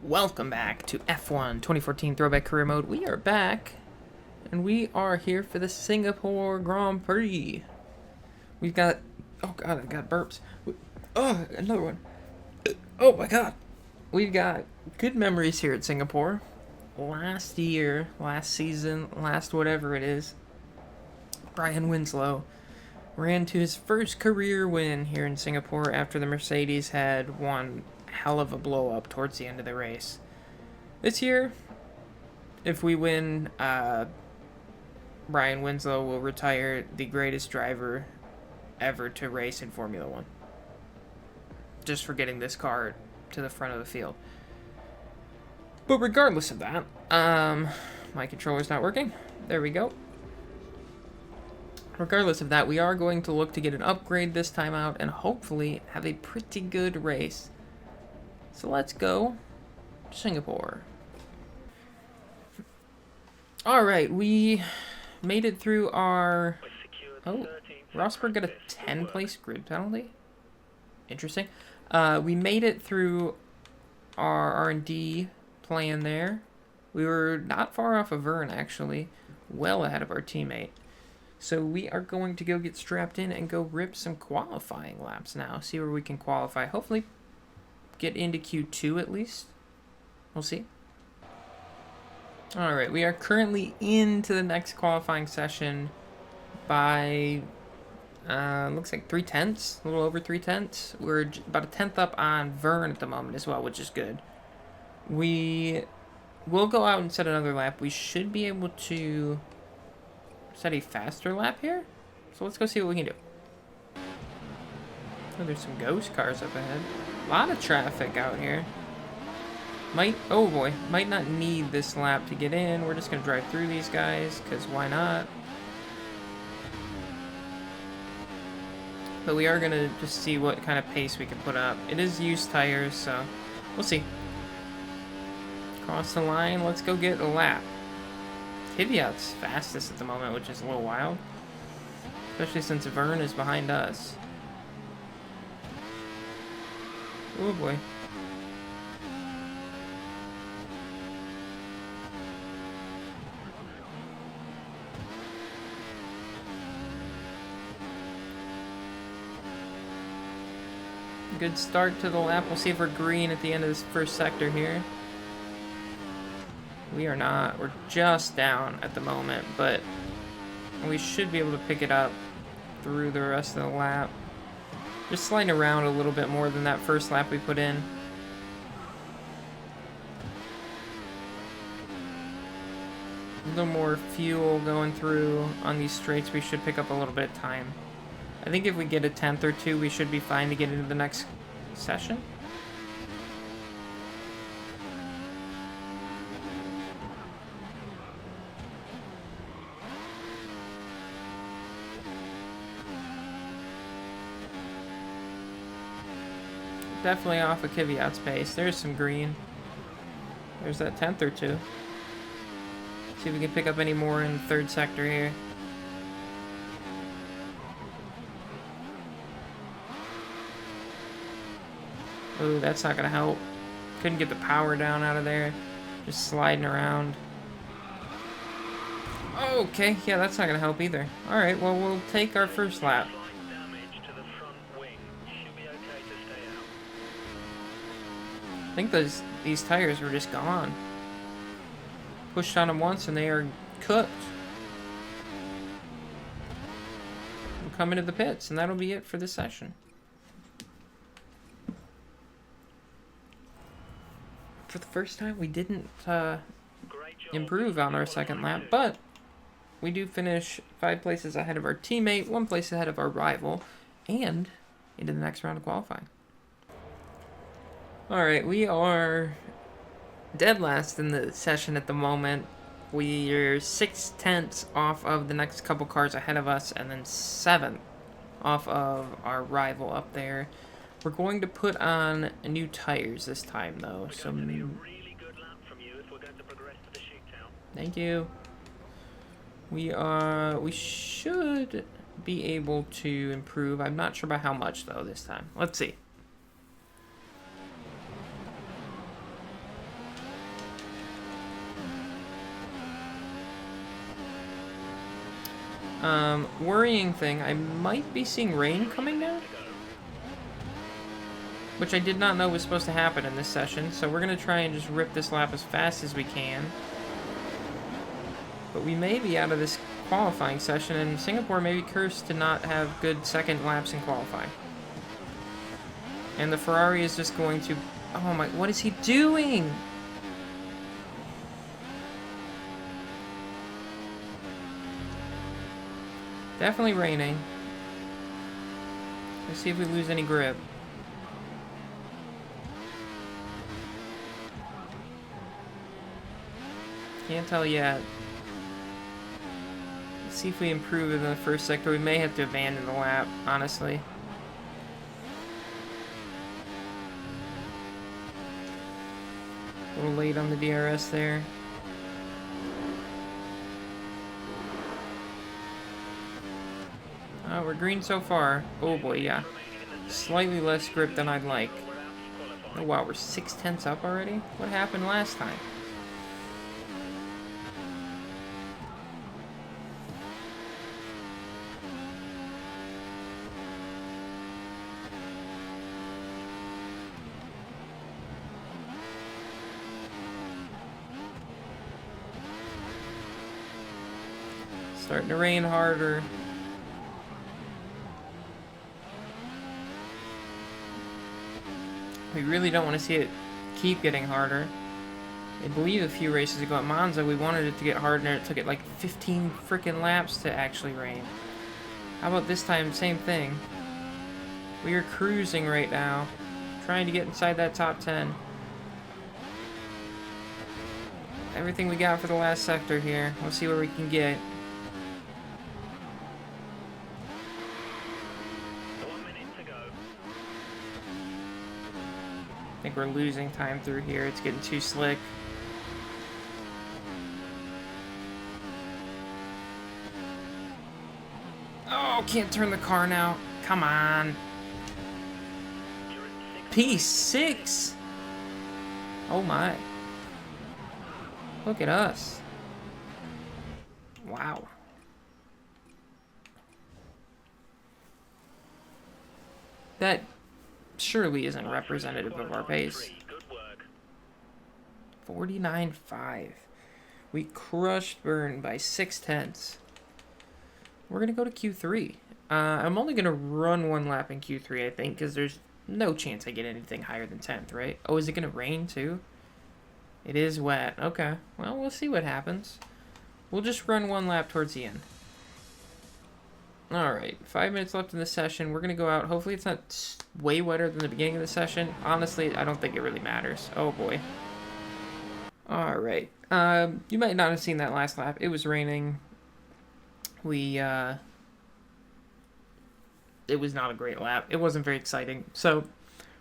Welcome back to F1 2014 Throwback Career Mode. We are back, and we are here for the Singapore Grand Prix. We've got... Oh god, I got burps. Oh, another one. Oh my god. We've got good memories here at Singapore. Last year, last season, last whatever it is, Brian Winslow ran to his first career win here in Singapore after the Mercedes had won hell of a blow up towards the end of the race. This year, if we win, Brian Winslow will retire the greatest driver ever to race in Formula 1. Just for getting this car to the front of the field. But regardless of that, my controller's not working. There we go. Regardless of that, we are going to look to get an upgrade this time out and hopefully have a pretty good race. So let's go to Singapore. Alright, we made it through our... Oh, Rosberg got a 10-place grid penalty? Interesting. We made it through our R&D plan there. We were not far off of Vern, actually. Well ahead of our teammate. So we are going to go get strapped in and go rip some qualifying laps now. See where we can qualify. Hopefully get into Q2 at least. We'll see. Alright, we are currently into the next qualifying session by, looks like 3/10, a little over 3/10. We're about a tenth up on Vern at the moment as well, which is good. We will go out and set another lap. We should be able to set a faster lap here. So let's go see what we can do. Oh, there's some ghost cars up ahead. A lot of traffic out here. Oh boy, might not need this lap to get in. We're just gonna drive through these guys, because why not? But we are gonna just see what kind of pace we can put up. It is used tires, so we'll see. Cross the line, let's go get a lap. Kvyat's fastest at the moment, which is a little wild. Especially since Vern is behind us. Oh boy. Good start to the lap. We'll see if we're green at the end of this first sector here. We are not. We're just down at the moment, but we should be able to pick it up through the rest of the lap. Just sliding around a little bit more than that first lap we put in. A little more fuel going through on these straights. We should pick up a little bit of time. I think if we get a 10th or 2, we should be fine to get into the next session. Definitely off of Kvyat's pace. There's some green. There's that 10th or 2. See if we can pick up any more in the third sector here. Ooh, that's not gonna help. Couldn't get the power down out of there. Just sliding around. Okay, yeah, that's not gonna help either. Alright, well, we'll take our first lap. I think these tires were just gone. Pushed on them once and they are cooked. We'll come into the pits and that'll be it for this session. For the first time, we didn't improve on our second lap, but we do finish 5 places ahead of our teammate, 1 place ahead of our rival, and into the next round of qualifying. Alright, we are dead last in the session at the moment. We're 6/10 off of the next couple cars ahead of us, and then 7th off of our rival up there. We're going to put on new tires this time, though. So, thank you. We should be able to improve. I'm not sure by how much, though, this time. Let's see. Worrying thing, I might be seeing rain coming now, which I did not know was supposed to happen in this session, so we're going to try and just rip this lap as fast as we can. But we may be out of this qualifying session, and Singapore may be cursed to not have good second laps in qualifying. And the Ferrari is just going to... Oh my... What is he doing? Definitely raining. Let's see if we lose any grip. Can't tell yet. Let's see if we improve in the first sector. We may have to abandon the lap, honestly. A little late on the DRS there. Oh, we're green so far. Oh boy, yeah. Slightly less grip than I'd like. Oh wow, we're 6/10 up already? What happened last time? Starting to rain harder. We really don't want to see it keep getting harder. I believe a few races ago at Monza, we wanted it to get harder, and it took it like 15 freaking laps to actually rain. How about this time, same thing. We are cruising right now, trying to get inside that top 10. Everything we got for the last sector here. We'll see where we can get. I think we're losing time through here. It's getting too slick. Oh, can't turn the car now. Come on. P6. Oh my. Look at us. Wow. That surely isn't representative of our pace. 49.5. We crushed Burn by 6/10. We're going to go to Q3. I'm only going to run one lap in Q3, I think, because there's no chance I get anything higher than 10th, right? Oh, is it going to rain too? It is wet. Okay. Well, we'll see what happens. We'll just run one lap towards the end. Alright, 5 minutes left in the session. We're going to go out. Hopefully it's not way wetter than the beginning of the session. Honestly, I don't think it really matters. Oh boy. Alright. You might not have seen that last lap. It was raining. It was not a great lap. It wasn't very exciting. So,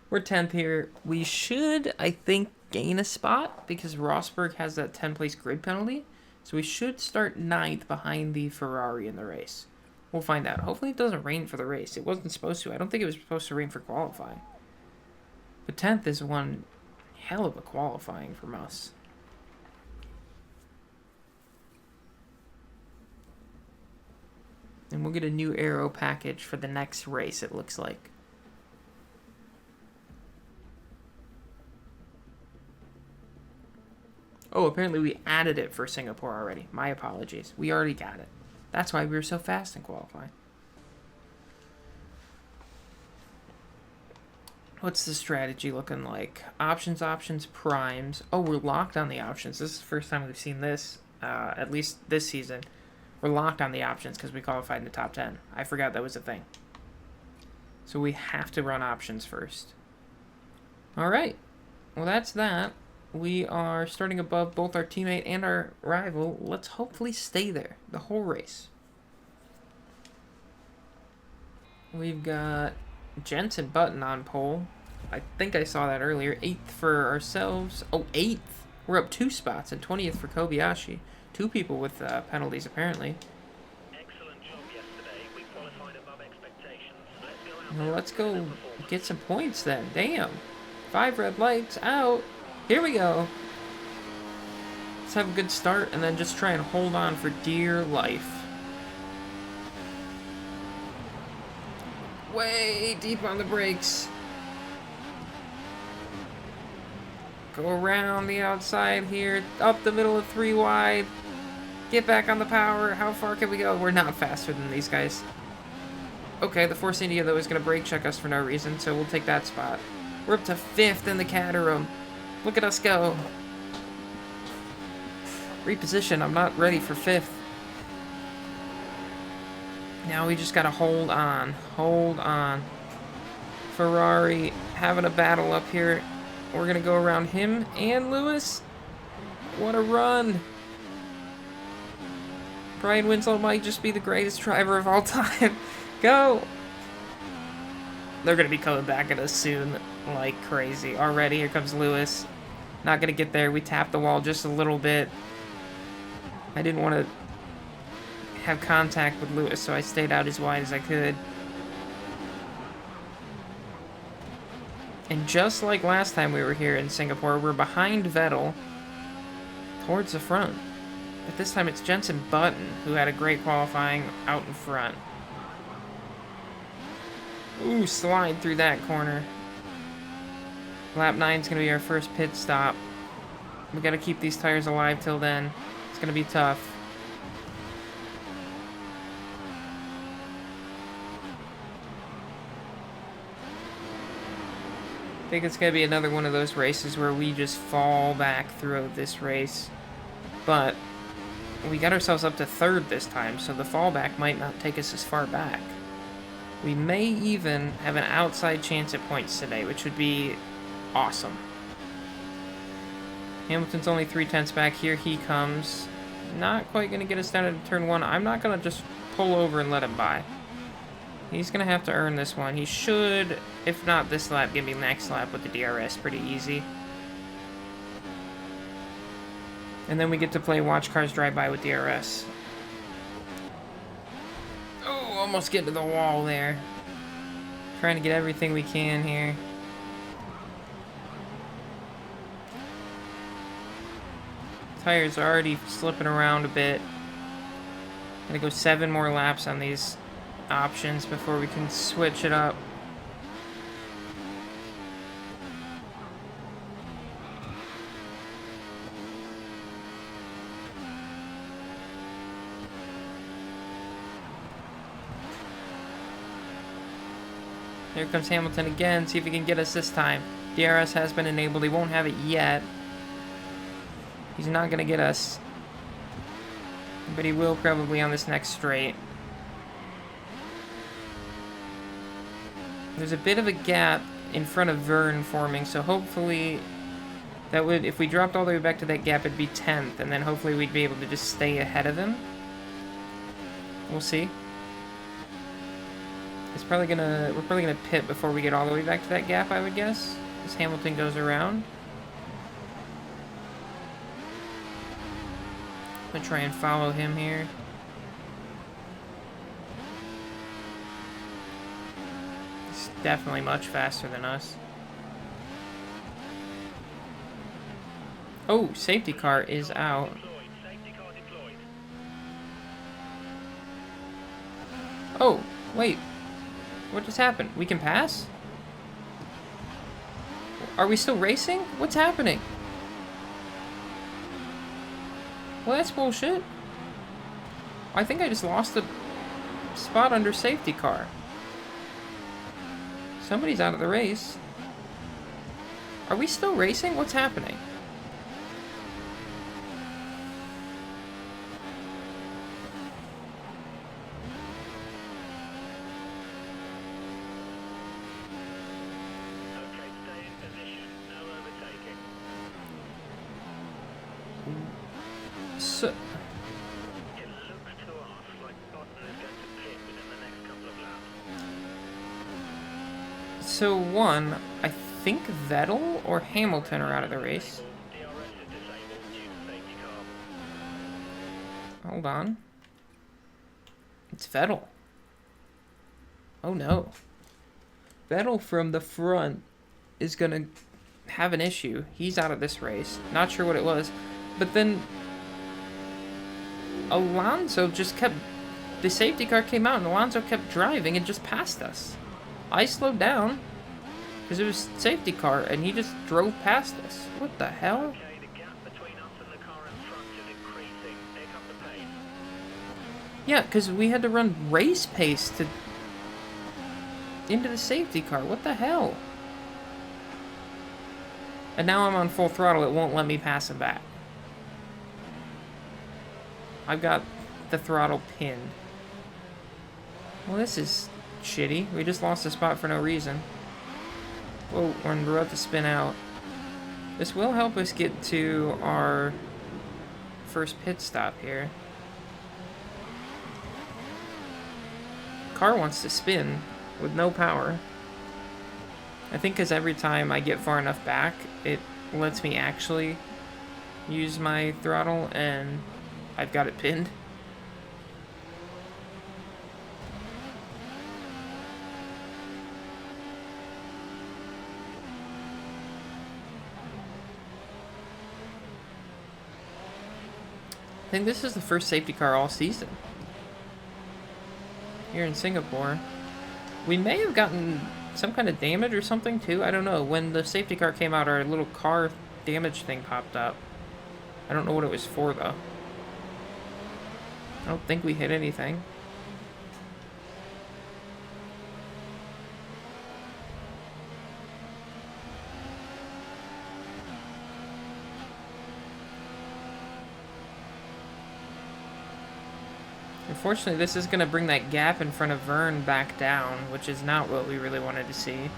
we're 10th here. We should, I think, gain a spot because Rosberg has that 10th-place grid penalty. So we should start 9th behind the Ferrari in the race. We'll find out. Hopefully it doesn't rain for the race. It wasn't supposed to. I don't think it was supposed to rain for qualifying. But 10th is one hell of a qualifying from us. And we'll get a new aero package for the next race, it looks like. Oh, apparently we added it for Singapore already. My apologies. We already got it. That's why we were so fast in qualifying. What's the strategy looking like? Options, primes. Oh, we're locked on the options. This is the first time we've seen this, at least this season. We're locked on the options because we qualified in the top 10. I forgot that was a thing. So we have to run options first. Alright. Well, that's that. We are starting above both our teammate and our rival. Let's hopefully stay there the whole race. We've got Jensen Button on pole. I think I saw that earlier. 8th for ourselves. Oh, 8th. We're up 2 spots, and 20th for Kobayashi. 2 people with penalties, apparently. Excellent job yesterday. We qualified above expectations. Let's go get some points then. Damn. 5 red lights out. Here we go. Let's have a good start and then just try and hold on for dear life. way deep on the brakes. Go around the outside here, up the middle of 3 wide. Get back on the power. How far can we go? We're not faster than these guys. Okay, the Force India, though, is going to brake check us for no reason, so we'll take that spot. We're up to 5th in the Caterham. Look at us go. Reposition. I'm not ready for 5th. Now we just got to hold on. Hold on. Ferrari having a battle up here. We're going to go around him and Lewis. What a run. Brian Winslow might just be the greatest driver of all time. Go! They're going to be coming back at us soon like crazy. Already, here comes Lewis. Not going to get there. We tapped the wall just a little bit. I didn't want to have contact with Lewis, so I stayed out as wide as I could. And just like last time we were here in Singapore, we're behind Vettel towards the front. But this time it's Jenson Button, who had a great qualifying out in front. Ooh, slide through that corner. Lap 9 is going to be our first pit stop. We got to keep these tires alive till then. It's going to be tough. I think it's going to be another one of those races where we just fall back throughout this race. But we got ourselves up to 3rd this time, so the fallback might not take us as far back. We may even have an outside chance at points today, which would be awesome. Hamilton's only 3/10 back. Here he comes. Not quite going to get us down to turn 1. I'm not going to just pull over and let him by. He's going to have to earn this one. He should, if not this lap, give me next lap with the DRS pretty easy. And then we get to play Watch Cars Drive By with DRS. Oh, almost get to the wall there. Trying to get everything we can here. Tires are already slipping around a bit. Gonna go 7 more laps on these options before we can switch it up. Here comes Hamilton again. See if he can get us this time. DRS has been enabled. He won't have it yet. He's not going to get us. But he will probably on this next straight. There's a bit of a gap in front of Vern forming, so hopefully that would, if we dropped all the way back to that gap, it'd be 10th, and then hopefully we'd be able to just stay ahead of him. We'll see. We're probably gonna pit before we get all the way back to that gap, I would guess, as Hamilton goes around. I'm gonna try and follow him here. He's definitely much faster than us. Oh, safety car is out. Oh, wait. What just happened? We can pass? Are we still racing? What's happening? Well, that's bullshit. I think I just lost a spot under safety car. Somebody's out of the race. Are we still racing? What's happening? So, It looks to us like Button is going to pit within the next couple of laps. so one, I think Vettel or Hamilton are out of the race. DRS is disabled due to safety car. Hold on. It's Vettel. Oh no. Vettel from the front is gonna have an issue. He's out of this race. Not sure what it was. But then Alonso just kept... The safety car came out and Alonso kept driving and just passed us. I slowed down because it was safety car, and he just drove past us. What the hell? Okay, the gap between us and the car in front is increasing. Pick up the pace. Yeah, because we had to run race pace to into the safety car. What the hell? And now I'm on full throttle. It won't let me pass him back. I've got the throttle pinned. Well, this is shitty. We just lost a spot for no reason. Whoa, we're about to spin out. This will help us get to our first pit stop here. Car wants to spin with no power. I think because every time I get far enough back, it lets me actually use my throttle, and I've got it pinned. I think this is the first safety car all season. Here in Singapore. We may have gotten some kind of damage or something too. I don't know. When the safety car came out, our little car damage thing popped up. I don't know what it was for though. I don't think we hit anything. Unfortunately, this is going to bring that gap in front of Vern back down, which is not what we really wanted to see.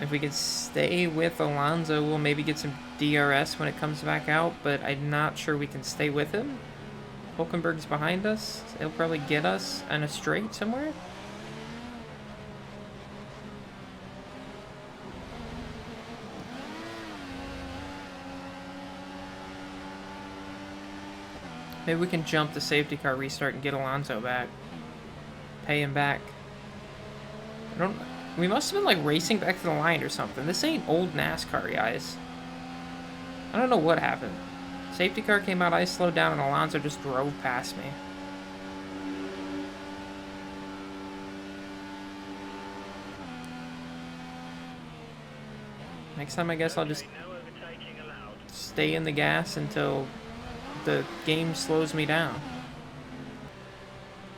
If we could stay with Alonso, we'll maybe get some DRS when it comes back out, but I'm not sure we can stay with him. Hulkenberg's behind us. He'll probably get us on a straight somewhere. Maybe we can jump the safety car restart and get Alonso back. Pay him back. We must have been like racing back to the line or something. This ain't old NASCAR, guys. I don't know what happened. Safety car came out, I slowed down, and Alonso just drove past me. Next time I guess I'll just stay in the gas until the game slows me down.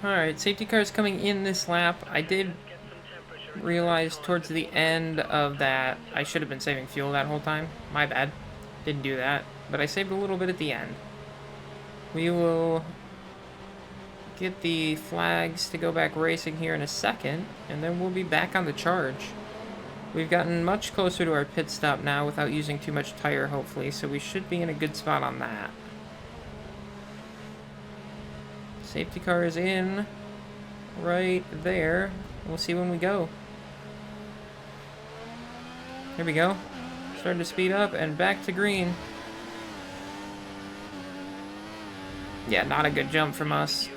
Alright, safety car's coming in this lap. I did realize towards the end of that I should have been saving fuel that whole time. My bad. Didn't do that. But I saved a little bit at the end. We will get the flags to go back racing here in a second, and then we'll be back on the charge. We've gotten much closer to our pit stop now without using too much tire, hopefully, so we should be in a good spot on that. Safety car is in right there. We'll see when we go. Here we go. Starting to speed up and back to green. Yeah, not a good jump from us.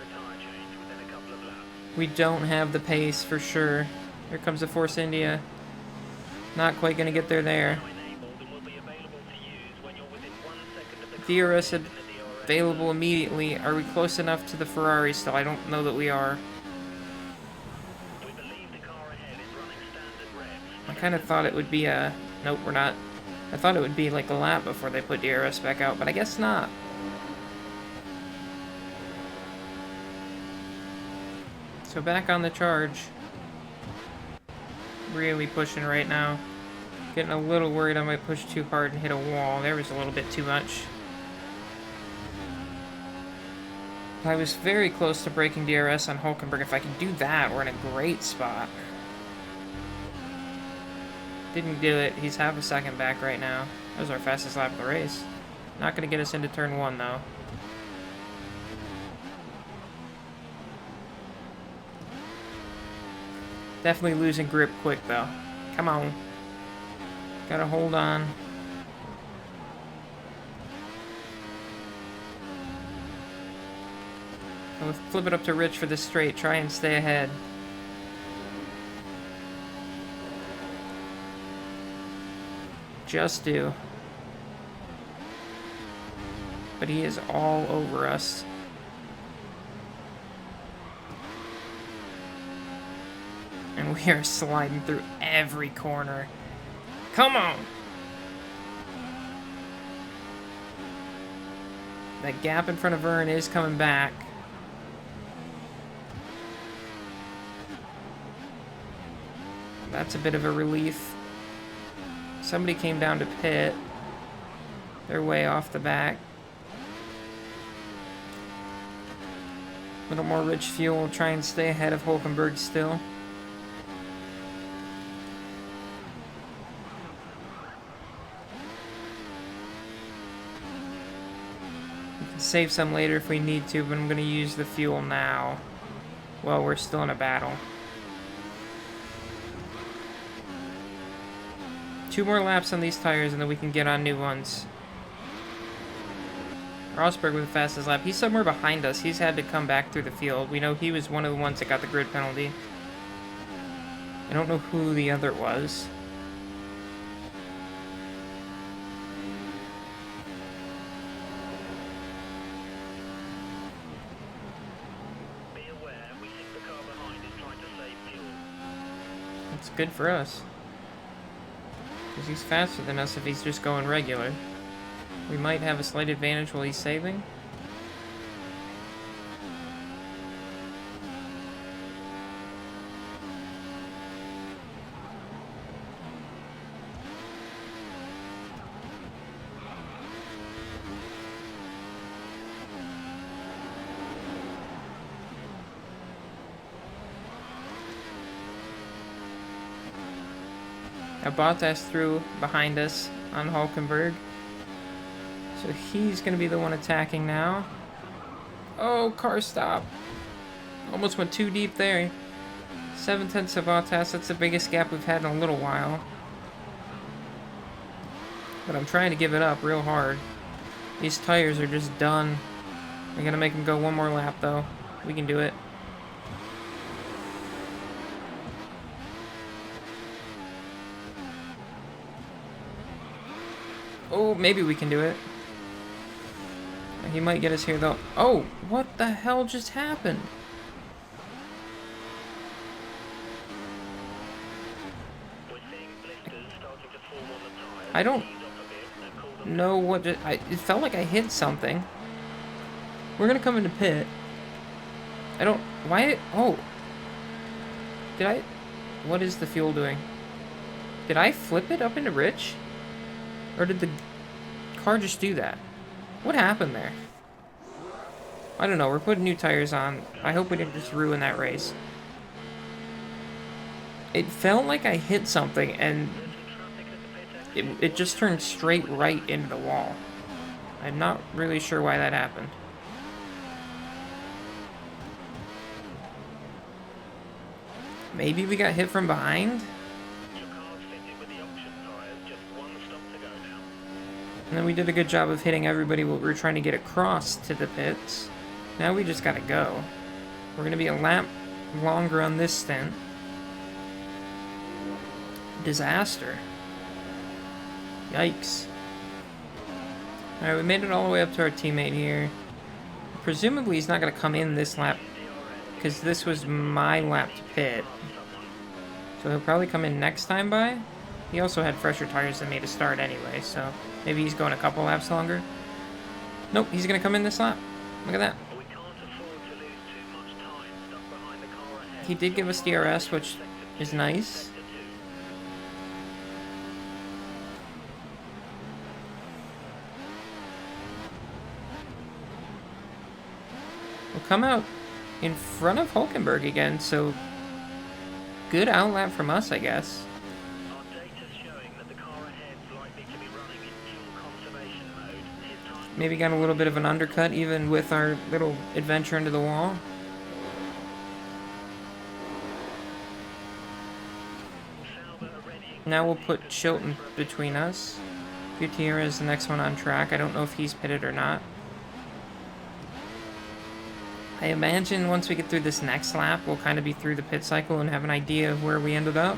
We don't have the pace for sure. Here comes the Force India. Not quite going to get there. DRS available immediately. Are we close enough to the Ferrari still? I don't know that we are. I kind of thought it would be a... Nope, we're not. I thought it would be like a lap before they put DRS back out, but I guess not. So back on the charge. Really pushing right now. Getting a little worried I might push too hard and hit a wall. There was a little bit too much. I was very close to breaking DRS on Hulkenberg. If I can do that, we're in a great spot. Didn't do it. He's half a second back right now. That was our fastest lap of the race. Not going to get us into turn 1, though. Definitely losing grip quick, though. Come on. Gotta hold on. I'll flip it up to Rich for this straight. Try and stay ahead. Just do. But he is all over us. and we are sliding through every corner. Come on! That gap in front of Vern is coming back. That's a bit of a relief. Somebody came down to pit. They're way off the back. A little more rich fuel. Try and stay ahead of Hulkenberg still. We can save some later if we need to, but I'm going to use the fuel now while we're still in a battle. 2 more laps on these tires and then we can get on new ones. Rosberg with the fastest lap. He's somewhere behind us. He's had to come back through the field. We know he was one of the ones that got the grid penalty. I don't know who the other was. Be aware, we think the car behind is trying to save fuel. It's good for us. Because he's faster than us if he's just going regular. We might have a slight advantage while he's saving. Now Bottas through behind us on Hulkenberg. So he's going to be the one attacking now. Oh, car stop. Almost went too deep there. 7/10 of Bottas. That's the biggest gap we've had in a little while. But I'm trying to give it up real hard. These tires are just done. I'm going to make him go one more lap, though. We can do it. Oh, maybe we can do it. He might get us here, though. Oh, what the hell just happened? I don't know what it felt like I hit something. We're gonna come into pit. I don't... Why... Oh. Did I... What is the fuel doing? Did I flip it up into Rich? Or did the car just do that? What happened there? I don't know. We're putting new tires on. I hope we didn't just ruin that race. It felt like I hit something and it just turned straight right into the wall. I'm not really sure why that happened. Maybe we got hit from behind? And then we did a good job of hitting everybody while we were trying to get across to the pits. Now we just gotta go. We're gonna be a lap longer on this stint. Disaster. Yikes. Alright, we made it all the way up to our teammate here. Presumably he's not gonna come in this lap, because this was my lap to pit. So he'll probably come in next time by. He also had fresher tires than me to start anyway, so maybe he's going a couple laps longer. Nope, he's going to come in this lap. Look at that. He did give us DRS, which is nice. We'll come out in front of Hulkenberg again, so good outlap from us, I guess. Maybe got a little bit of an undercut even with our little adventure into the wall. Now we'll put Chilton between us. Gutierrez is the next one on track. I don't know if he's pitted or not. I imagine once we get through this next lap, we'll kind of be through the pit cycle and have an idea of where we ended up.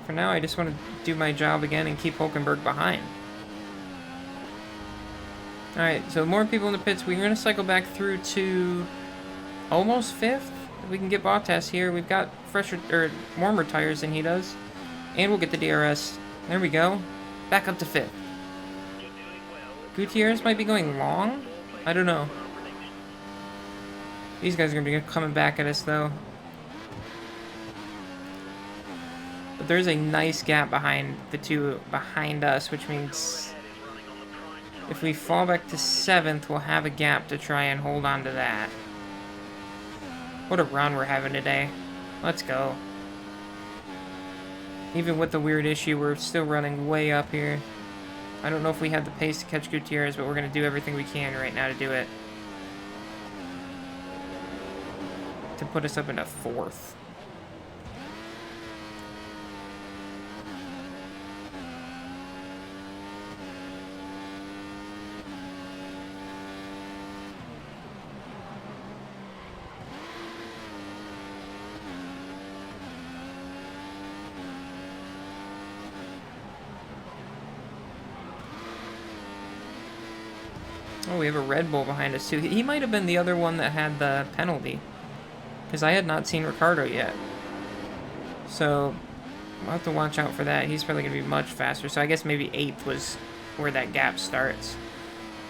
For now, I just want to do my job again and keep Hulkenberg behind. Alright, so more people in the pits. We're going to cycle back through to almost 5th. If we can get Bottas here. We've got fresher or warmer tires than he does. And we'll get the DRS. There we go. Back up to 5th. Gutierrez might be going long? I don't know. These guys are going to be coming back at us, though. But there's a nice gap behind the two behind us, which means if we fall back to 7th, we'll have a gap to try and hold on to that. What a run we're having today. Let's go. Even with the weird issue, we're still running way up here. I don't know if we have the pace to catch Gutierrez, but we're going to do everything we can right now to do it. To put us up into 4th. Oh, we have a Red Bull behind us, too. He might have been the other one that had the penalty. Because I had not seen Ricardo yet. So, we'll have to watch out for that. He's probably going to be much faster. So, I guess maybe 8th was where that gap starts.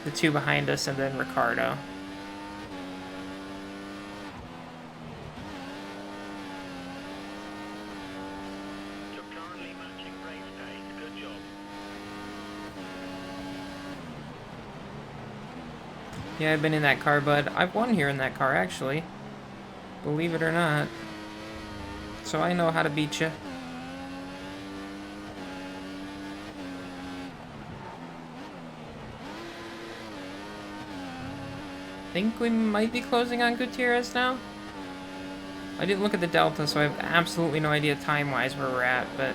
The two behind us and then Ricardo. Yeah, I've been in that car, bud. I've won here in that car, actually. Believe it or not. So I know how to beat you. Think we might be closing on Gutierrez now? I didn't look at the Delta, so I have absolutely no idea time-wise where we're at, but...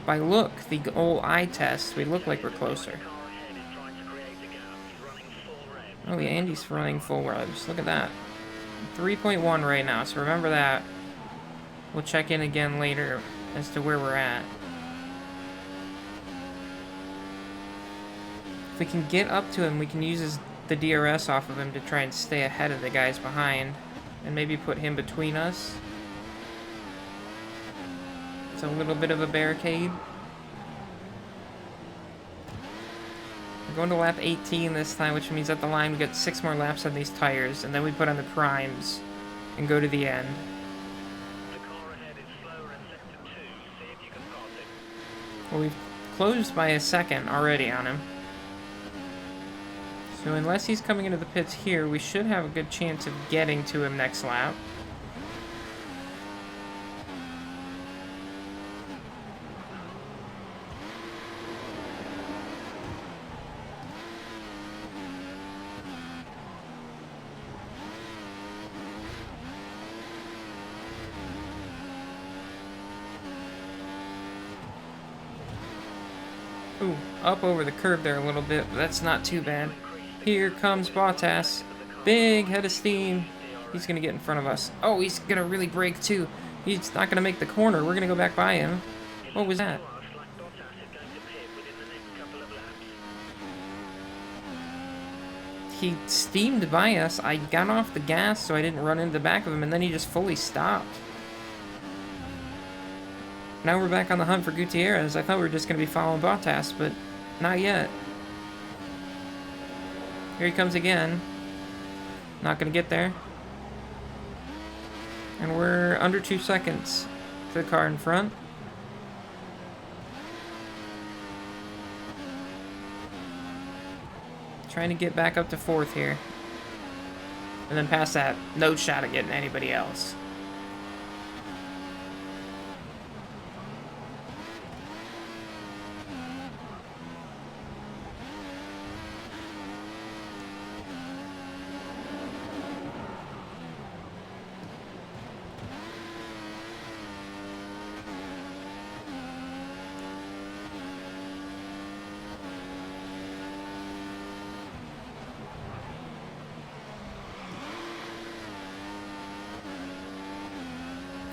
by look, the old eye test, we look like we're closer. Oh, yeah, Andy's running full revs. Look at that. 3.1 right now, so remember that. We'll check in again later as to where we're at. If we can get up to him, we can use the DRS off of him to try and stay ahead of the guys behind. And maybe put him between us. It's a little bit of a barricade. We're going to lap 18 this time, which means at the line we get 6 more laps on these tires, and then we put on the primes and go to the end. The car ahead is slower in sector 2. See if you can pass it. Well, we've closed by a second already on him. So unless he's coming into the pits here, we should have a good chance of getting to him next lap. Ooh, up over the curb there a little bit, but that's not too bad. Here comes Bottas. Big head of steam. He's going to get in front of us. Oh, he's going to really brake too. He's not going to make the corner. We're going to go back by him. What was that? He steamed by us. I got off the gas so I didn't run into the back of him, and then he just fully stopped. Now we're back on the hunt for Gutierrez. I thought we were just going to be following Bottas, but not yet. Here he comes again. Not going to get there. And we're under 2 seconds to the car in front. Trying to get back up to 4th here. And then past that, no shot at getting anybody else.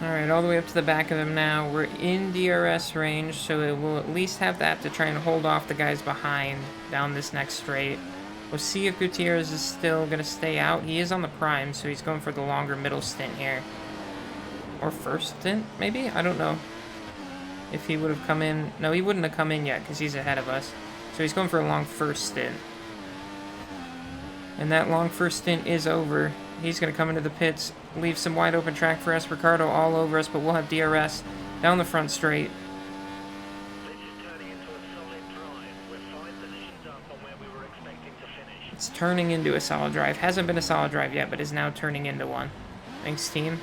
Alright, all the way up to the back of him now. We're in DRS range, so it will at least have that to try and hold off the guys behind down this next straight. We'll see if Gutierrez is still going to stay out. He is on the prime, so he's going for the longer middle stint here. Or first stint, maybe? I don't know. If he would have come in... No, he wouldn't have come in yet, because he's ahead of us. So he's going for a long first stint. And that long first stint is over. He's going to come into the pits, leave some wide open track for us. Ricardo all over us, but we'll have DRS down the front straight. This is turning into a solid drive. We're 5 positions up on where we were expecting to finish. It's turning into a solid drive. Hasn't been a solid drive yet, but is now turning into one. Thanks, team.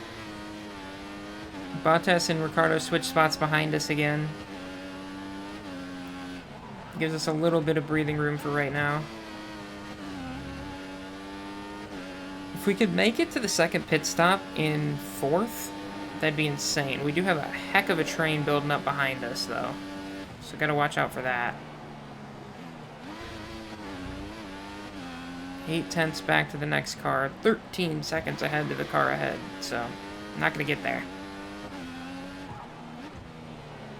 Bottas and Ricardo switch spots behind us again. Gives us a little bit of breathing room for right now. If we could make it to the second pit stop in 4th, that'd be insane. We do have a heck of a train building up behind us, though. So gotta watch out for that. 8/10 back to the next car. 13 seconds ahead to the car ahead. So, not gonna get there.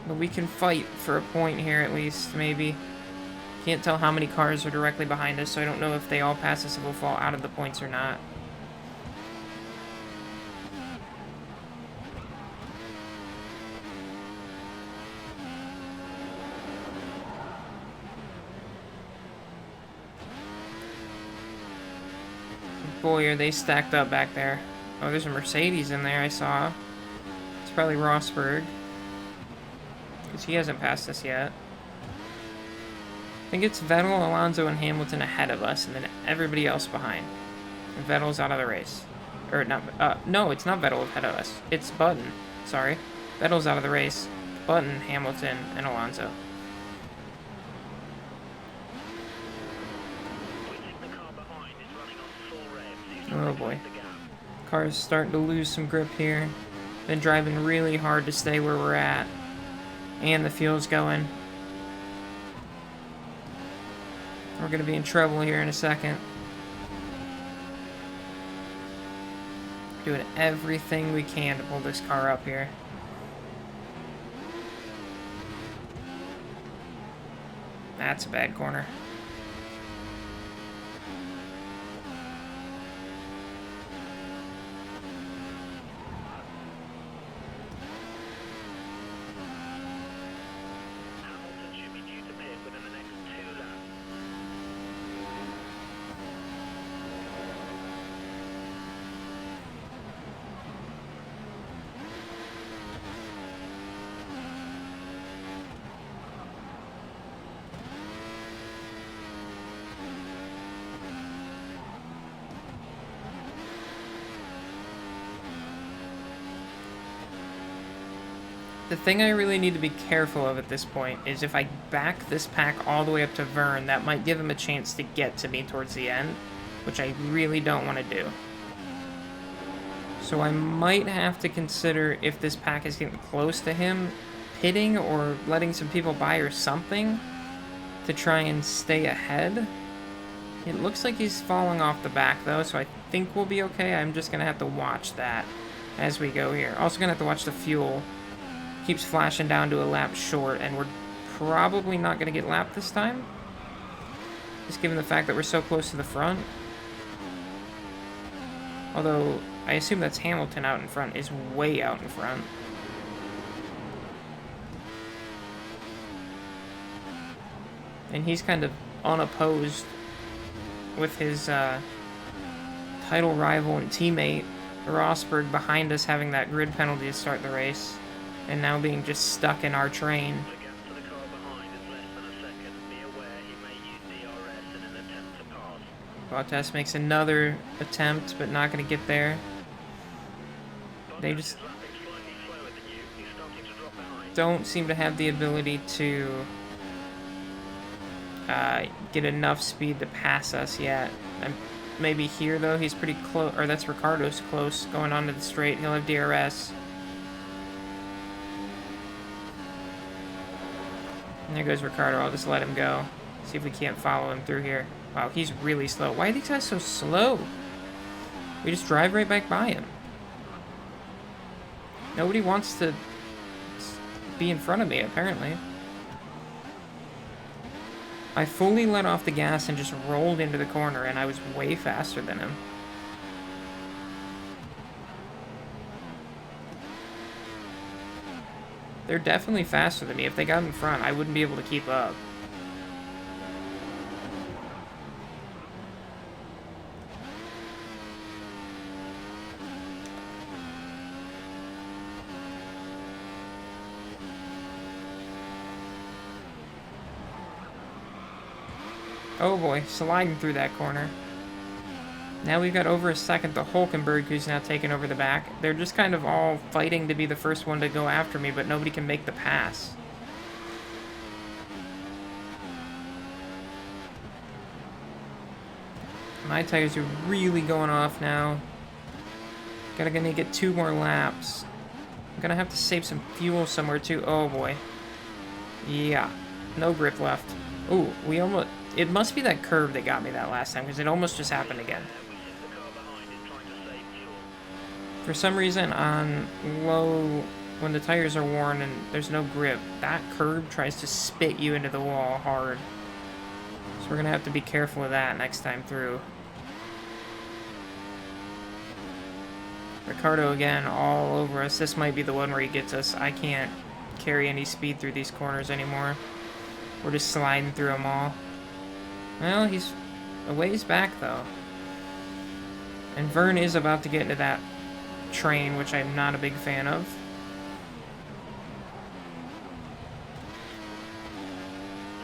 But we can fight for a point here at least, maybe. Can't tell how many cars are directly behind us, so I don't know if they all pass us and will fall out of the points or not. Boy, are they stacked up back there. Oh, there's a Mercedes in there I saw. It's probably Rosberg. Because he hasn't passed us yet. I think it's Vettel, Alonso, and Hamilton ahead of us, and then everybody else behind. And Vettel's out of the race. Or, not, no, it's not Vettel ahead of us. It's Button. Sorry. Vettel's out of the race. Button, Hamilton, and Alonso. Oh boy. Car's starting to lose some grip here. Been driving really hard to stay where we're at. And the fuel's going. We're going to be in trouble here in a second. Doing everything we can to pull this car up here. That's a bad corner. The thing I really need to be careful of at this point is if I back this pack all the way up to Vern, that might give him a chance to get to me towards the end, which I really don't want to do. So I might have to consider, if this pack is getting close to him, pitting or letting some people by or something to try and stay ahead. It looks like he's falling off the back though, so I think we'll be okay. I'm just going to have to watch that as we go here. Also going to have to watch the fuel. Keeps flashing down to a lap short, and we're probably not going to get lapped this time. Just given the fact that we're so close to the front. Although, I assume that's Hamilton out in front, is way out in front. And he's kind of unopposed with his title rival and teammate, Rosberg, behind us having that grid penalty to start the race. And now being just stuck in our train. Bottas makes another attempt, but not going to get there. They just don't seem to have the ability to get enough speed to pass us yet. And maybe here, though, he's pretty close. Or that's Ricardo's close, going onto the straight. He'll have DRS. And there goes Ricardo. I'll just let him go. See if we can't follow him through here. Wow, he's really slow. Why are these guys so slow? We just drive right back by him. Nobody wants to be in front of me, apparently. I fully let off the gas and just rolled into the corner, and I was way faster than him. They're definitely faster than me. If they got in front, I wouldn't be able to keep up. Oh boy, sliding through that corner. Now we've got over a second to Hulkenberg, who's now taking over the back. They're just kind of all fighting to be the first one to go after me, but nobody can make the pass. My tires are really going off now. Gonna get 2 more laps. I'm gonna have to save some fuel somewhere too. Oh boy. Yeah. No grip left. Ooh, we almost... It must be that curve that got me that last time, because it almost just happened again. For some reason, on low, when the tires are worn and there's no grip, that curve tries to spit you into the wall hard. So we're going to have to be careful of that next time through. Ricardo again, all over us. This might be the one where he gets us. I can't carry any speed through these corners anymore. We're just sliding through them all. Well, he's a ways back, though. And Vern is about to get into that train, which I'm not a big fan of.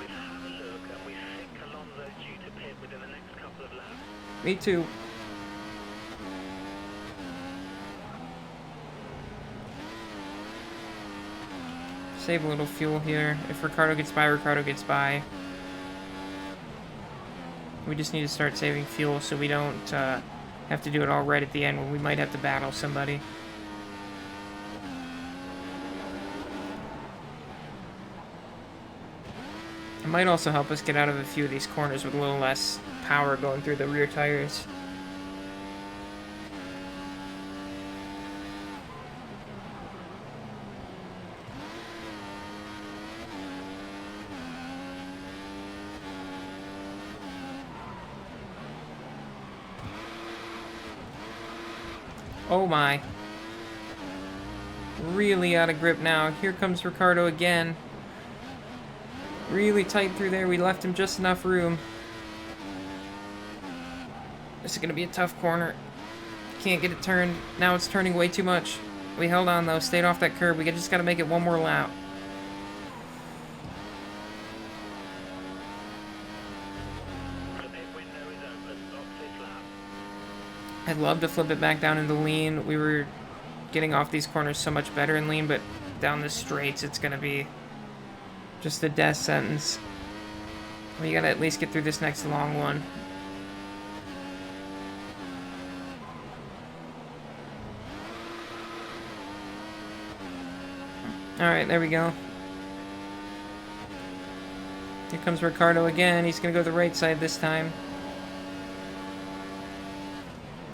We've had a look and we think Alonso's due to pit within the next couple of laps. Me too. Save a little fuel here. If Ricardo gets by, Ricardo gets by. We just need to start saving fuel so we don't have to do it all right at the end when we might have to battle somebody. It might also help us get out of a few of these corners with a little less power going through the rear tires. Oh my. Really out of grip now. Here comes Ricardo again. Really tight through there. We left him just enough room. This is going to be a tough corner. Can't get it turned. Now it's turning way too much. We held on though. Stayed off that curb. We just got to make it one more lap. I'd love to flip it back down into lean. We were getting off these corners so much better in lean, but down the straights, it's going to be just a death sentence. We got to at least get through this next long one. Alright, there we go. Here comes Ricardo again. He's going to go to the right side this time.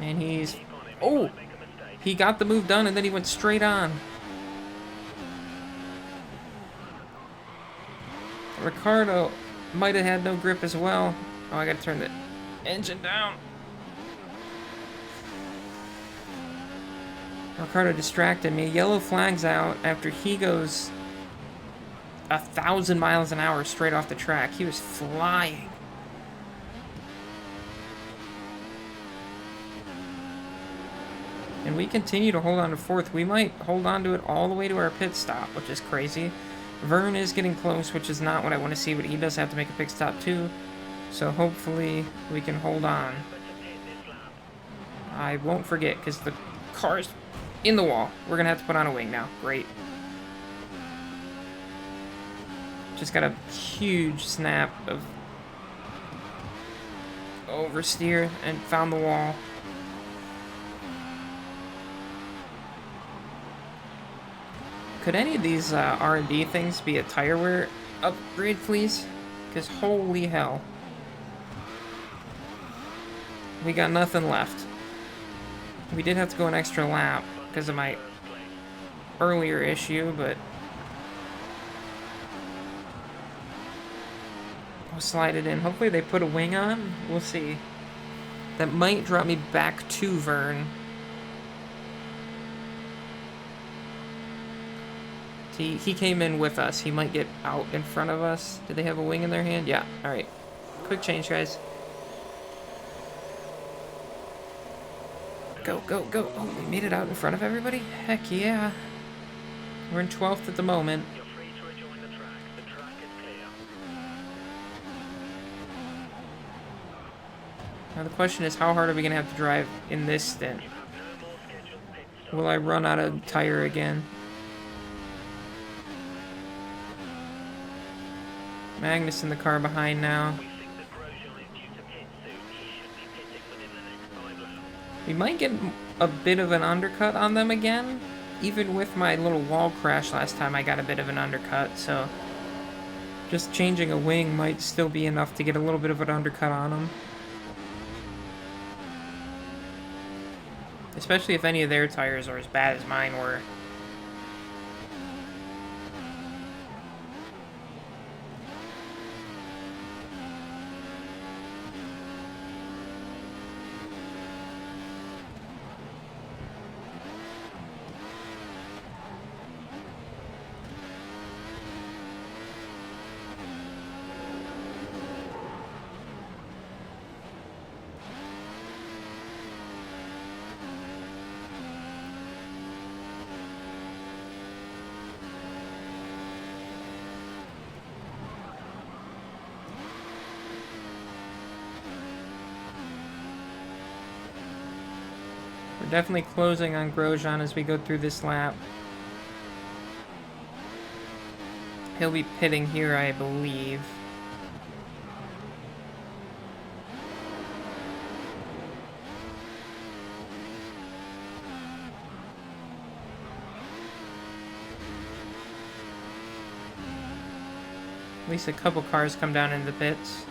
And he's... Oh! He got the move done and then he went straight on. Ricardo might have had no grip as well. Oh, I gotta turn the engine down. Ricardo distracted me. Yellow flag's out after he goes 1,000 miles an hour straight off the track. He was flying. And we continue to hold on to fourth. We might hold on to it all the way to our pit stop, which is crazy. Vern is getting close, which is not what I want to see, but he does have to make a pit stop too. So hopefully we can hold on. I won't forget, because the car's in the wall. We're going to have to put on a wing now. Great. Just got a huge snap of oversteer and found the wall. Could any of these R&D things be a tire wear upgrade, please? Because holy hell. We got nothing left. We did have to go an extra lap because of my earlier issue, but I'll slide it in. Hopefully they put a wing on. We'll see. That might drop me back to Vern. He came in with us. He might get out in front of us. Did they have a wing in their hand? Yeah. All right. Quick change, guys. Go, go, go. Oh, we made it out in front of everybody? Heck yeah. We're in 12th at the moment. You're free to rejoin the track. The track is clear. Now the question is, how hard are we going to have to drive in this stint? You have no more scheduled pit stops. Will I run out of tire again? Magnus in the car behind now. We think that Grosjean is due to pit soon. He should be pitting within the next 5 laps. We might get a bit of an undercut on them again. Even with my little wall crash last time, I got a bit of an undercut, so just changing a wing might still be enough to get a little bit of an undercut on them. Especially if any of their tires are as bad as mine were. We're definitely closing on Grosjean as we go through this lap. He'll be pitting here, I believe. At least a couple cars come down into the pits.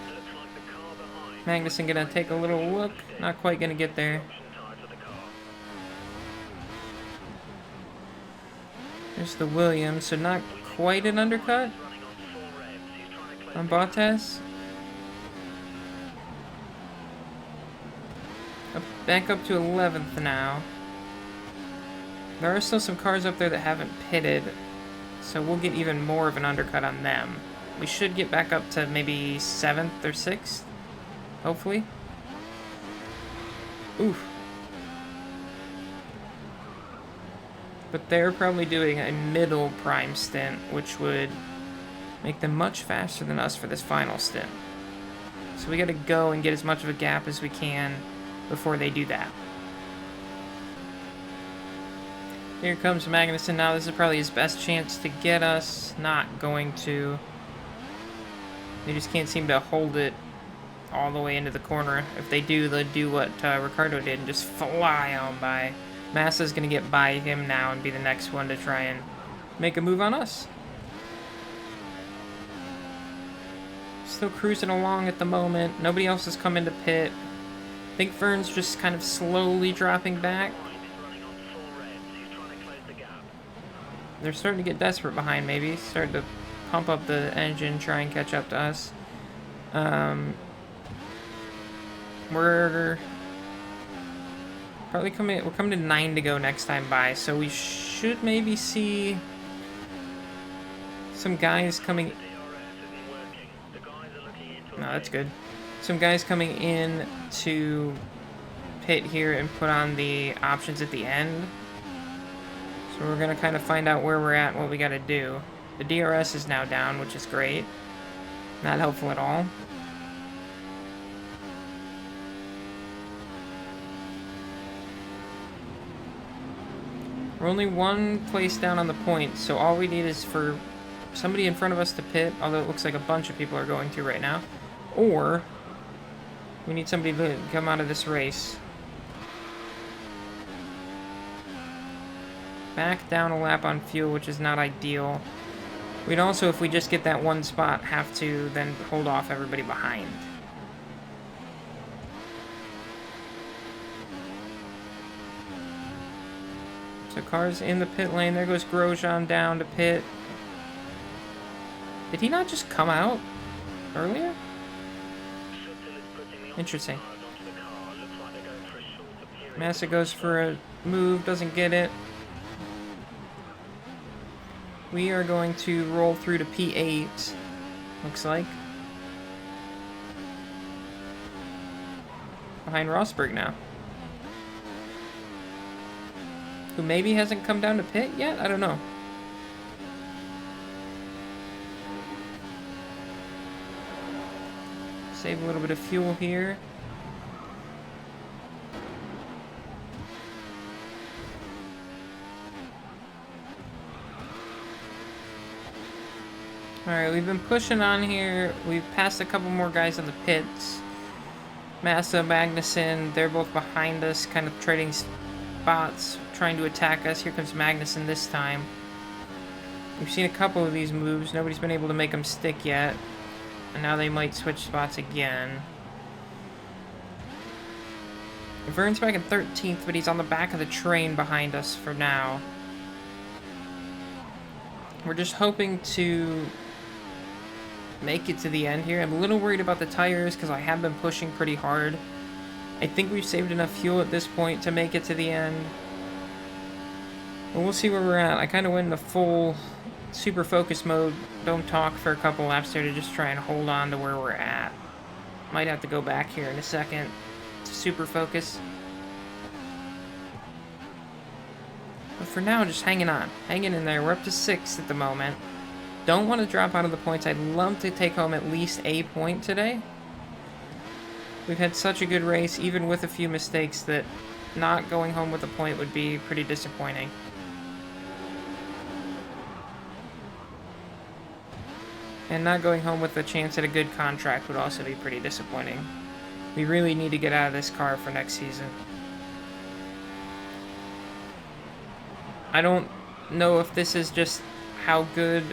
Looks like the car behind. Magnussen gonna take a little look. Not quite gonna get there. Option tire for the car. There's the Williams, so not quite an undercut Running on 4 revs. He's trying to close on the gap. Bottas. Back up to 11th now. There are still some cars up there that haven't pitted, so we'll get even more of an undercut on them. We should get back up to maybe 7th or 6th, hopefully. Oof. But they're probably doing a middle prime stint, which would make them much faster than us for this final stint. So we gotta go and get as much of a gap as we can before they do that. Here comes Magnussen now. This is probably his best chance to get us. Not going to. They just can't seem to hold it all the way into the corner. If they do, they'll do what Ricardo did and just fly on by. Massa's going to get by him now and be the next one to try and make a move on us. Still cruising along at the moment. Nobody else has come into pit. I think Vern's just kind of slowly dropping back. Running on 4 revs. He's trying to close the gap. They're starting to get desperate behind, maybe. Starting to pump up the engine, try and catch up to us. We're probably coming to 9 to go next time by, so we should maybe see some guys coming. DRS isn't working. The guys are looking into No, that's good. Some guys coming in to pit here and put on the options at the end. So we're gonna kind of find out where we're at and what we gotta do. The DRS is now down, which is great. Not helpful at all. We're only one place down on the point, so all we need is for somebody in front of us to pit, although it looks like a bunch of people are going to right now. Or we need somebody to come out of this race. Back down a lap on fuel, which is not ideal. We'd also, if we just get that one spot, have to then hold off everybody behind. So cars in the pit lane. There goes Grosjean down to pit. Did he not just come out earlier? Interesting. Massa goes for a move, doesn't get it. We are going to roll through to P8, looks like. Behind Rosberg now. Who maybe hasn't come down to pit yet? I don't know. Save a little bit of fuel here. Alright, we've been pushing on here. We've passed a couple more guys in the pits. Massa, Magnussen, they're both behind us, kind of trading spots, trying to attack us. Here comes Magnussen this time. We've seen a couple of these moves. Nobody's been able to make them stick yet. And now they might switch spots again. Vern's back in 13th, but he's on the back of the train behind us for now. We're just hoping to make it to the end here. I'm a little worried about the tires because I have been pushing pretty hard. I think we've saved enough fuel at this point to make it to the end. But we'll see where we're at. I kind of went into full super focus mode. Don't talk for a couple laps there to just try and hold on to where we're at. Might have to go back here in a second to super focus. But for now, just hanging on. Hanging in there. We're up to 6th at the moment. Don't want to drop out of the points. I'd love to take home at least a point today. We've had such a good race, even with a few mistakes, that not going home with a point would be pretty disappointing. And not going home with a chance at a good contract would also be pretty disappointing. We really need to get out of this car for next season. I don't know if this is just how good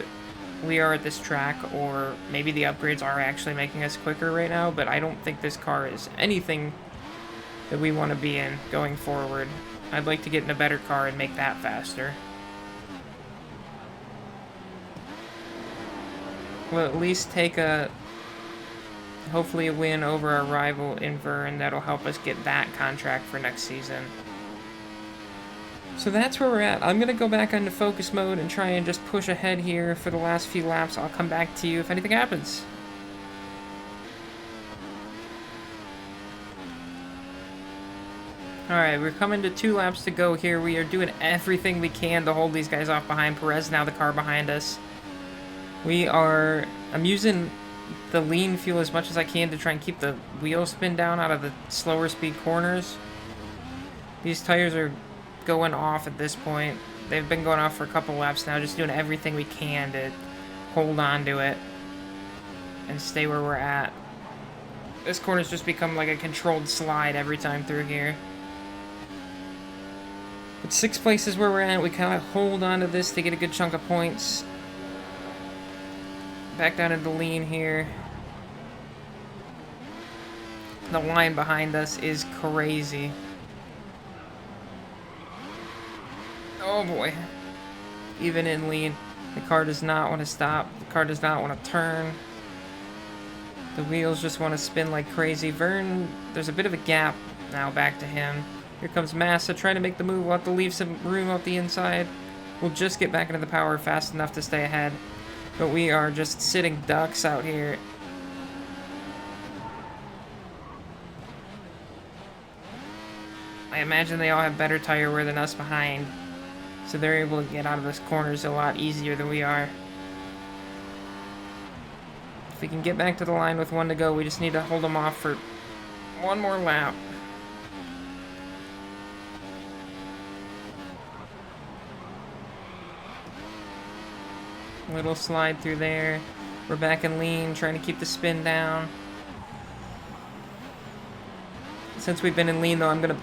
we are at this track, or maybe the upgrades are actually making us quicker right now, but I don't think this car is anything that we want to be in going forward. I'd like to get in a better car and make that faster. We'll at least take hopefully a win over our rival in Vern. That'll help us get that contract for next season. So that's where we're at. I'm going to go back into focus mode and try and just push ahead here for the last few laps. I'll come back to you if anything happens. Alright, we're coming to 2 laps to go here. We are doing everything we can to hold these guys off behind. Perez now the car behind us. I'm using the lean fuel as much as I can to try and keep the wheel spin down out of the slower speed corners. These tires are going off at this point. They've been going off for a couple laps now, just doing everything we can to hold on to it and stay where we're at. This corner's just become like a controlled slide every time through here. But 6th place is where we're at. We kind of hold on to this to get a good chunk of points. Back down into lean here. The line behind us is crazy. Oh boy. Even in lean, the car does not want to stop. The car does not want to turn. The wheels just want to spin like crazy. Vern, there's a bit of a gap now back to him. Here comes Massa trying to make the move. We'll have to leave some room out the inside. We'll just get back into the power fast enough to stay ahead. But we are just sitting ducks out here. I imagine they all have better tire wear than us behind. So they're able to get out of those corners a lot easier than we are. If we can get back to the line with 1 to go, we just need to hold them off for 1 more lap. Little slide through there. We're back in lean, trying to keep the spin down. Since we've been in lean, though, I'm going to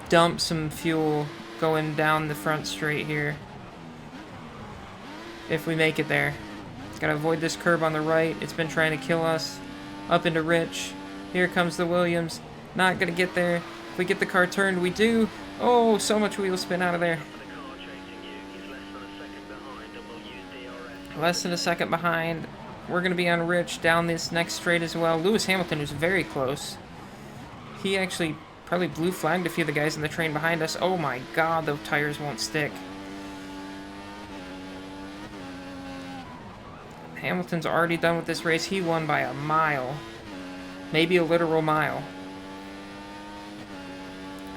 dump some fuel going down the front straight here. If we make it there. Gotta avoid this curb on the right. It's been trying to kill us. Up into Rich. Here comes the Williams. Not gonna get there. If we get the car turned, we do. Oh, so much wheel spin out of there. less than a second behind. We're going to be on Rich down this next straight as well. Lewis Hamilton was very close. He actually probably blue flagged a few of the guys in the train behind us. Oh my god, the tires won't stick. Hamilton's already done with this race. He won by a mile. Maybe a literal mile.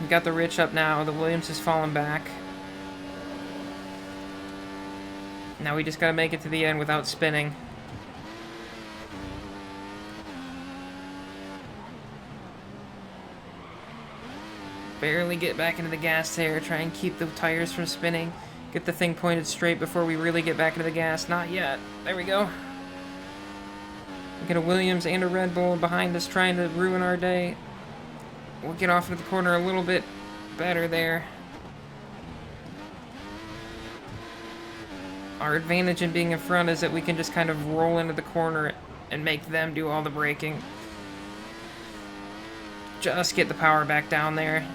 We've got the Rich up now. The Williams has fallen back. Now we just gotta make it to the end without spinning. Barely get back into the gas there. Try and keep the tires from spinning. Get the thing pointed straight before we really get back into the gas. Not yet. There we go. We get a Williams and a Red Bull behind us trying to ruin our day. We'll get off into the corner a little bit better there. Our advantage in being in front is that we can just kind of roll into the corner and make them do all the braking. Just get the power back down there.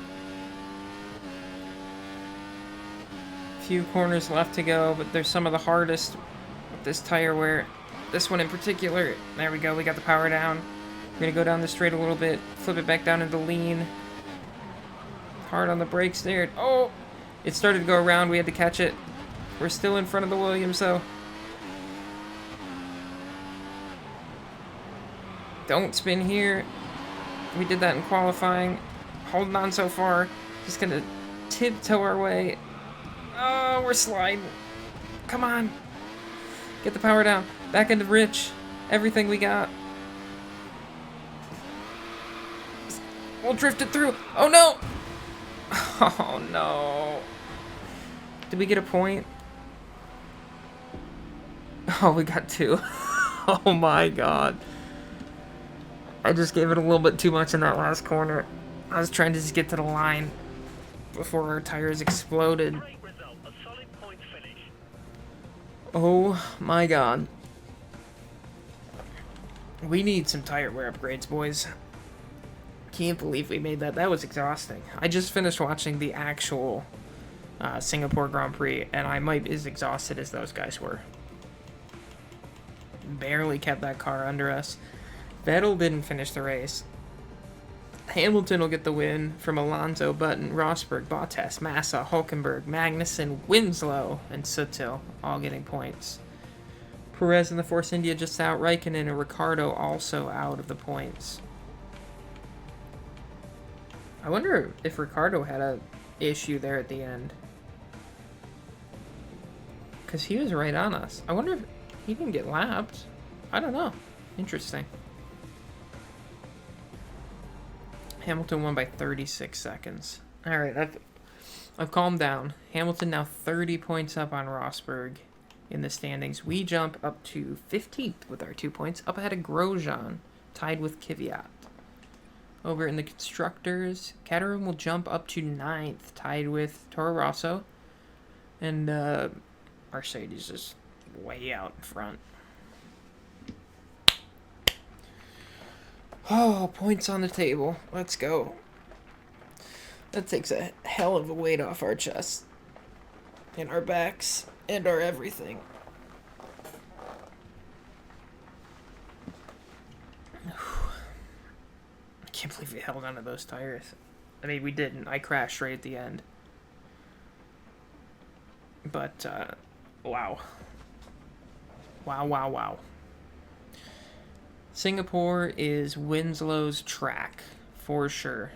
Few corners left to go, but there's some of the hardest with this tire wear. This one in particular. There we go, we got the power down. We're gonna go down the straight a little bit, flip it back down into lean. Hard on the brakes there. Oh! It started to go around, we had to catch it. We're still in front of the Williams though. Don't spin here. We did that in qualifying. Holding on so far. Just gonna tiptoe our way. Oh, we're sliding. Come on. Get the power down. Back into Rich. Everything we got. We'll drift it through. Oh no! Oh no. Did we get a point? Oh, we got 2. Oh my god. I just gave it a little bit too much in that last corner. I was trying to just get to the line before our tires exploded. Great result, a solid point finish. Oh my god. We need some tire wear upgrades, boys. Can't believe we made that. That was exhausting. I just finished watching the actual Singapore Grand Prix, and I might be as exhausted as those guys were. Barely kept that car under us. Vettel didn't finish the race. Hamilton will get the win from Alonso, Button, Rosberg, Bottas, Massa, Hulkenberg, Magnussen, Winslow, and Sutil all getting points. Perez in the Force India just out. Raikkonen and Ricciardo also out of the points. I wonder if Ricciardo had a issue there at the end. Because he was right on us. I wonder if he didn't get lapped. I don't know. Interesting. Hamilton won by 36 seconds. Alright, I've calmed down. Hamilton now 30 points up on Rosberg in the standings. We jump up to 15th with our 2 points, up ahead of Grosjean, tied with Kvyat. Over in the Constructors, Caterham will jump up to 9th, tied with Toro Rosso. And Mercedes is way out in front. Oh, points on the table. Let's go. That takes a hell of a weight off our chests. And our backs. And our everything. I can't believe we held onto those tires. I mean, we didn't. I crashed right at the end. But, wow. Wow, wow, wow. Singapore is Winslow's track, for sure.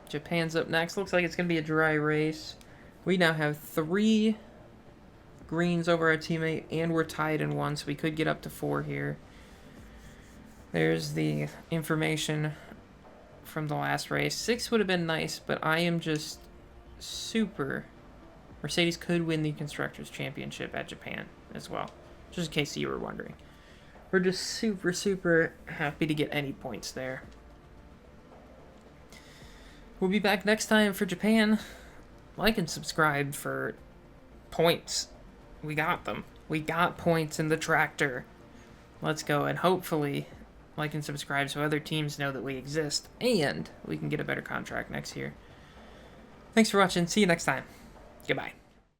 Japan's up next. Looks like it's going to be a dry race. We now have 3 greens over our teammate, and we're tied in 1, so we could get up to 4 here. There's the information from the last race. 6 would have been nice, but I am just super... Mercedes could win the Constructors' Championship at Japan as well, just in case you were wondering. We're just super, super happy to get any points there. We'll be back next time for Japan. Like and subscribe for points. We got them. We got points in the tractor. Let's go, and hopefully like and subscribe so other teams know that we exist, and we can get a better contract next year. Thanks for watching. See you next time. Goodbye.